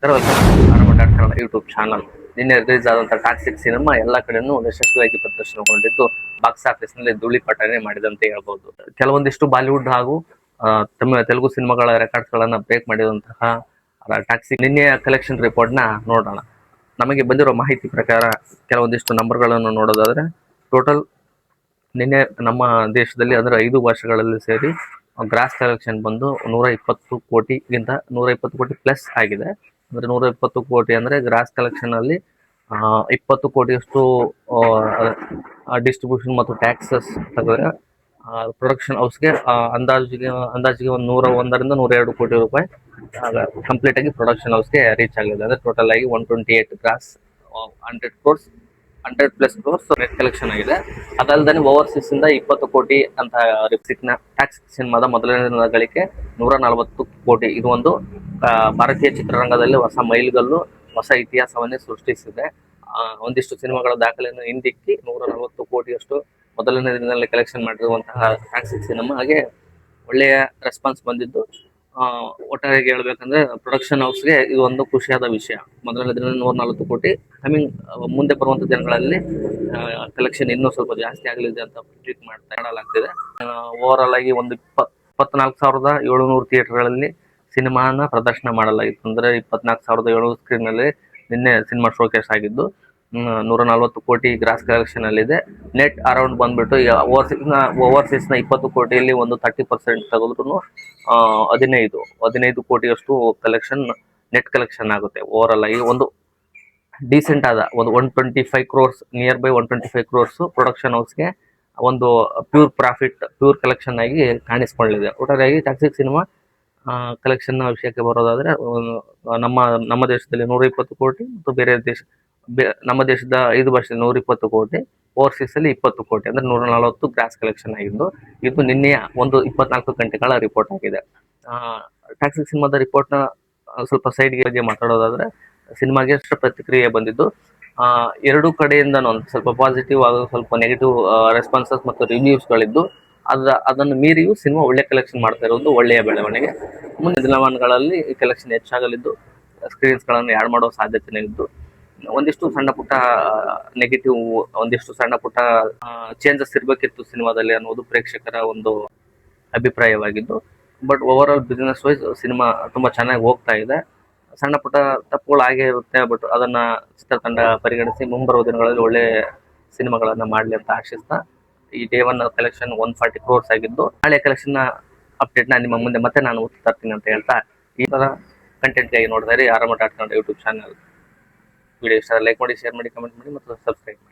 Kannada YouTube channel. ನಿನ್ನೆ release ಆದಂತಹ toxic cinema ಎಲ್ಲಾ ಕಡೆನೂ ಯಶಸ್ವಿಯಾಗಿ ಪ್ರದರ್ಶನಗೊಂಡಿದ್ದು ಬಾಕ್ಸ್ ಆಫೀಸ್ ನಲ್ಲಿ ಧೂಳಿಪಟನೆ ಮಾಡಿದಂತೆ ಹೇಳ್ಬಹುದು. ಕೆಲವೊಂದಿಷ್ಟು ಬಾಲಿವುಡ್ ಹಾಗೂ ತೆಲುಗು ಸಿನಿಮಾಗಳ ರೆಕಾರ್ಡ್ಸ್ ಗಳನ್ನ ಬ್ರೇಕ್ ಮಾಡಿದಂತಹ ಟಾಕ್ಸಿಕ್ ನಿನ್ನೆಯ ಕಲೆಕ್ಷನ್ ರಿಪೋರ್ಟ್ ನ ನೋಡೋಣ. ನಮಗೆ ಬಂದಿರೋ ಮಾಹಿತಿ ಪ್ರಕಾರ ಕೆಲವೊಂದಿಷ್ಟು ನಂಬರ್ ಗಳನ್ನು ನೋಡೋದಾದ್ರೆ, ಟೋಟಲ್ ನಿನ್ನೆ ನಮ್ಮ ದೇಶದಲ್ಲಿ ಅಂದ್ರೆ 5 ವರ್ಷಗಳಲ್ಲಿ ಸೇರಿ ಗ್ರಾಸ್ ಕಲೆಕ್ಷನ್ ಬಂದು 120 ಕೋಟಿಗಿಂತ 120 ಕೋಟಿ ಪ್ಲಸ್ ಆಗಿದೆ. ಅಂದ್ರೆ 120 ಕೋಟಿ ಅಂದ್ರೆ ಗ್ರಾಸ್ ಕಲೆಕ್ಷನ್ ಅಲ್ಲಿ 20 ಕೋಟಿಯಷ್ಟು ಡಿಸ್ಟ್ರಿಬ್ಯೂಷನ್ ಮತ್ತು ಟ್ಯಾಕ್ಸಸ್ ತೆಗೆದ್ರೆ ಪ್ರೊಡಕ್ಷನ್ ಹೌಸ್ಗೆ ಅಂದಾಜಿಗೆ ಒಂದು 101ರಿಂದ 102 ಕೋಟಿ ರೂಪಾಯಿ ಕಂಪ್ಲೀಟ್ ಆಗಿ ಪ್ರೊಡಕ್ಷನ್ ಹೌಸ್ಗೆ ರೀಚ್ ಆಗಿದೆ. ಅಂದ್ರೆ ಟೋಟಲ್ ಆಗಿ 128 gross 100 crores 100+ crores net collection ಆಗಿದೆ. ಅದಲ್ಲದೆ ಓವರ್ಸೀಸ್ ಇಂದ 20 ಕೋಟಿ ಅಂತ ಟ್ಯಾಕ್ಸ್ ಸಿನಿಮಾದ ಮೊದಲನೇ ಗಳಿಕೆ 140 ಕೋಟಿ. ಇದು ಒಂದು ಭಾರತೀಯ ಚಿತ್ರರಂಗದಲ್ಲಿ ಹೊಸ ಮೈಲಿಗಲ್ಲು, ಹೊಸ ಇತಿಹಾಸವನ್ನೇ ಸೃಷ್ಟಿಸಿದೆ. ಒಂದಿಷ್ಟು ಸಿನಿಮಾಗಳ ದಾಖಲೆಯನ್ನು ಹಿಂದಿಕ್ಕಿ 140 ಕೋಟಿಯಷ್ಟು ಮೊದಲನೇ ದಿನದಲ್ಲಿ ಕಲೆಕ್ಷನ್ ಮಾಡಿರುವಂತಹ ಟ್ಯಾಕ್ಸಿಕ್ ಸಿನಿಮಾ ಹಾಗೆ ಒಳ್ಳೆಯ ರೆಸ್ಪಾನ್ಸ್ ಬಂದಿದ್ದು, ಒಟ್ಟಾರೆ ಹೇಳ್ಬೇಕಂದ್ರೆ ಪ್ರೊಡಕ್ಷನ್ ಹೌಸ್ಗೆ ಇದು ಒಂದು ಖುಷಿಯಾದ ವಿಷಯ. ಮೊದಲನೇ ದಿನ 140 ಕೋಟಿ, ಮುಂದೆ ಬರುವಂತ ದಿನಗಳಲ್ಲಿ ಕಲೆಕ್ಷನ್ ಇನ್ನೂ ಸ್ವಲ್ಪ ಜಾಸ್ತಿ ಆಗಲಿದೆ ಅಂತ ಟ್ವೀಟ್ ಮಾಡಲಾಗ್ತಿದೆ. ಓವರ್ ಆಲ್ ಆಗಿ ಒಂದು 24,700 ಥಿಯೇಟರ್ಗಳಲ್ಲಿ ಸಿನಿಮಾನ ಪ್ರದರ್ಶನ ಮಾಡಲಾಗಿತ್ತು. ಅಂದ್ರೆ 24,700 ಸ್ಕ್ರೀನ್ ನಲ್ಲಿ ನಿನ್ನೆ ಸಿನಿಮಾ ಶೋಕೇಸ್ ಆಗಿದ್ದು 140 ಕೋಟಿ ಗ್ರಾಸ್ ಕಲೆಕ್ಷನ್ ಅಲ್ಲಿ ಇದೆ. ನೆಟ್ ಅರೌಂಡ್ ಬಂದ್ಬಿಟ್ಟು ಓವರ್ಸೀಸ್ ನ 20 ಕೋಟಿಯಲ್ಲಿ ಒಂದು 30% ತೆಗೆದ್ರು 15 ಕೋಟಿಯಷ್ಟು ಕಲೆಕ್ಷನ್ ನೆಟ್ ಕಲೆಕ್ಷನ್ ಆಗುತ್ತೆ. ಓವರ್ ಆಲ್ ಆಗಿ ಒಂದು ಡೀಸೆಂಟ್ ಆದ ಒಂದು 125 crores near 125 crores production ಹೌಸ್ಗೆ ಒಂದು ಪ್ಯೂರ್ ಕಲೆಕ್ಷನ್ ಆಗಿ ಕಾಣಿಸ್ಕೊಳ್ಳಿದೆ. ಒಟ್ಟಾರೆಯಾಗಿ ಟಾಕ್ಸಿಕ್ ಸಿನಿಮಾ ಕಲೆಕ್ಷನ್ ವಿಷಯಕ್ಕೆ ಬರೋದಾದ್ರೆ, ನಮ್ಮ ದೇಶದಲ್ಲಿ 120 ಕೋಟಿ ಮತ್ತು ನಮ್ಮ ದೇಶದ 5 ಭಾಷೆಯಲ್ಲಿ 120 ಕೋಟಿ, ಓವರ್ಸೀಸ್ ಅಲ್ಲಿ 20 ಕೋಟಿ ಅಂದ್ರೆ 140 ಗ್ರಾಸ್ ಕಲೆಕ್ಷನ್ ಆಗಿದ್ದು, ಇದು ನಿನ್ನೆಯ ಒಂದು 24 ಗಂಟೆಗಳ ರಿಪೋರ್ಟ್ ಆಗಿದೆ. ಟಾಕ್ಸಿಕ್ ಸಿನಿಮಾದ ರಿಪೋರ್ಟ್ ನ ಸ್ವಲ್ಪ ಸೈಡ್ ಬಗ್ಗೆ ಮಾತಾಡೋದಾದ್ರೆ, ಸಿನಿಮಾಗೆ ಎಷ್ಟು ಪ್ರತಿಕ್ರಿಯೆ ಬಂದಿದ್ದು ಎರಡು ಕಡೆಯಿಂದ ಸ್ವಲ್ಪ ಪಾಸಿಟಿವ್ ಹಾಗೂ ಸ್ವಲ್ಪ ನೆಗೆಟಿವ್ ರೆಸ್ಪಾನ್ಸಸ್ ಮತ್ತು ರಿವ್ಯೂಸ್ ಗಳಿದ್ದು, ಅದನ್ನು ಮೀರಿಯೂ ಸಿನಿಮಾ ಒಳ್ಳೆ ಕಲೆಕ್ಷನ್ ಮಾಡ್ತಾ ಇರೋದು ಒಳ್ಳೆಯ ಬೆಳವಣಿಗೆ. ಮುಂದಿನ ದಿನಮಾನಗಳಲ್ಲಿ ಈ ಕಲೆಕ್ಷನ್ ಹೆಚ್ಚಾಗಲಿದ್ದು, ಸ್ಕ್ರೀನ್ಸ್ ಗಳನ್ನು ಆಡ್ ಮಾಡೋ ಸಾಧ್ಯತೆ ಇದ್ದು, ಒಂದಿಷ್ಟು ಸಣ್ಣ ಪುಟ್ಟ ನೆಗೆಟಿವ್, ಒಂದಿಷ್ಟು ಸಣ್ಣ ಪುಟ್ಟ ಚೇಂಜಸ್ ಇರ್ಬೇಕಿತ್ತು ಸಿನಿಮಾದಲ್ಲಿ ಅನ್ನೋದು ಪ್ರೇಕ್ಷಕರ ಒಂದು ಅಭಿಪ್ರಾಯವಾಗಿದ್ದು. But over all business wise cinema ತುಂಬಾ ಚೆನ್ನಾಗಿ ಹೋಗ್ತಾ ಇದೆ. ಸಣ್ಣ ಪುಟ್ಟ ತಪ್ಪುಗಳು ಹಾಗೆ ಇರುತ್ತೆ, ಬಟ್ ಅದನ್ನ ಚಿತ್ರತಂಡ ಪರಿಗಣಿಸಿ ಮುಂಬರುವ ದಿನಗಳಲ್ಲಿ ಒಳ್ಳೆ ಸಿನಿಮಾಗಳನ್ನ ಮಾಡ್ಲಿ ಅಂತ ಆಶಿಸ್ತಾ, ಈ ಡೇ 1 ಕಲೆಕ್ಷನ್ 140 ಕ್ರೋರ್ಸ್ ಆಗಿದ್ದು, ಹಳೆ ಕಲೆಕ್ಷನ್ ಅಪ್ಡೇಟ್ ನ ನಿಮ್ಮ ಮುಂದೆ ಮತ್ತೆ ನಾನು ತರ್ತೀನಿ ಅಂತ ಹೇಳ್ತಾ, ಈ ತರ ಕಂಟೆಂಟ್ ಗಾಗಿ ನೋಡ್ತಾ ಇರಿ ಆರಾಮ.ಕನ್ನಡ ಯೂಟ್ಯೂಬ್ ಚಾನಲ್. ವಿಡಿಯೋ ಇಷ್ಟ ಲೈಕ್ ಮಾಡಿ, ಶೇರ್ ಮಾಡಿ, ಕಮೆಂಟ್ ಮಾಡಿ ಮತ್ತು ಸಬ್ಸ್ಕ್ರೈಬ್ ಮಾಡಿ.